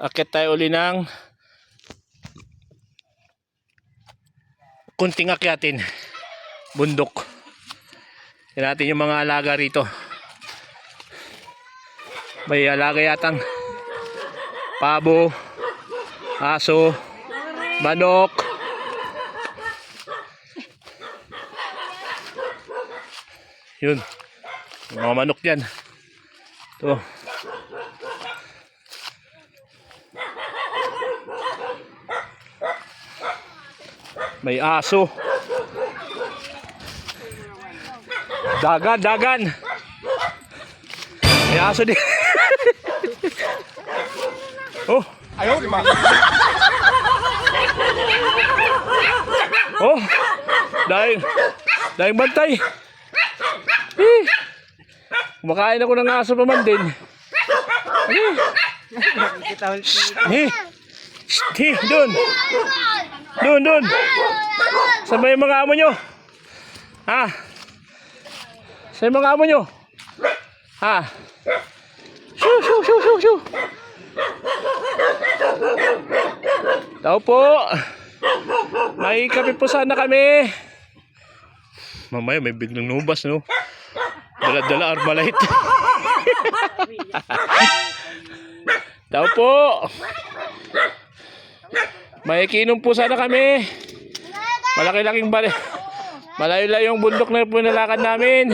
Akit tayo uli ng kunting akyatin. Bundok. Tignan natin yung mga alaga rito. May alaga yatang pabo, aso, manok. Yun. Mga manok dyan. Ito. May aso. Dagan. May aso din. Oh. Ayaw, di ba? Oh. Dahing bantay. Kumakain ako ng aso pa man din. Doon. Saan ba yung mga amo nyo? Ha? Saan yung mga amo nyo? Ha? Shoo. Tao po. May kape po sana kami. Mamaya may biglang nubas, no? Dala Armalite. Tao po. May kinom po sana kami. Malaki-laking bali. Malayo-layo yung bundok na pinalakan namin.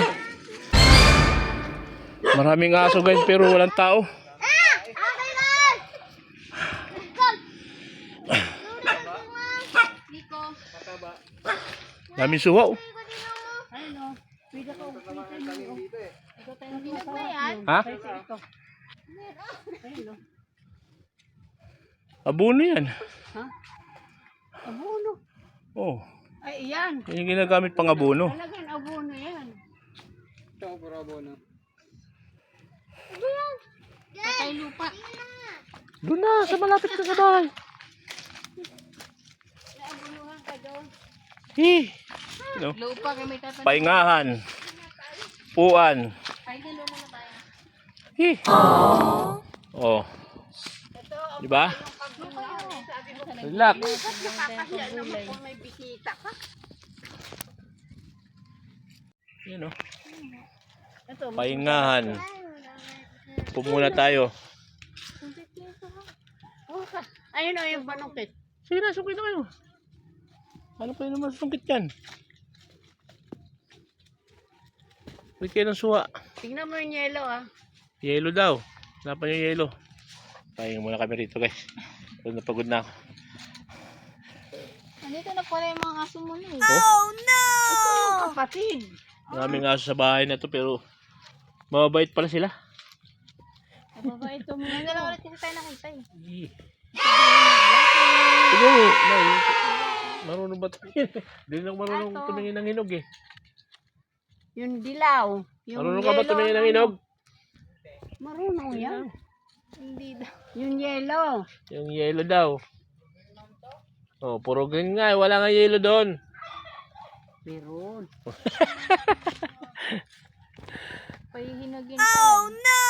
Maraming aso guys pero walang tao. Daming suwa. Ha? Abono yan. Ha? Abono. Oh. Ay, yan. Yan yung ginagamit pang abono. Talagang abono yan. Ito, puro abono. Patay lupa. Doon na, sa malapit ka sa bahay. Naabunuhan ka doon. No? Lupa kami tatanong. Paingahan. Puan. Ay, galo muna tayo. Oh. Diba? Relax. May bisita ka. Yan o. Ito, Paingahan. Pumuna tayo. ayun o, yung banungkit. Sige na, sungkit na kayo. Ano kayo naman sungkit yan? Huwag kayo ng suha. Tingnan mo yung yelo ah. Yelo daw. Hanapan yung yelo. Pahinga muna kami rito guys. Pagod na ako. Andito na pala yung mga aso mo na eh. Oh? Ito yung kapatid. Maraming aso sa bahay na to pero mababait pala sila. Mababait ito muna. Hindi lang ulit kasi tayo nakita eh. Siguro, marunong ba tumingin? Hindi lang marunong tumingin ng hinog eh. Yung dilaw. Yung Marunong ka ba tumingin ng hinog? Marunong yan. Hindi daw. Yung yellow. Yung yelo daw. Oh, puro green nga. Wala nga yelo doon. Meron. Pahihinagin pa yan. Oh no!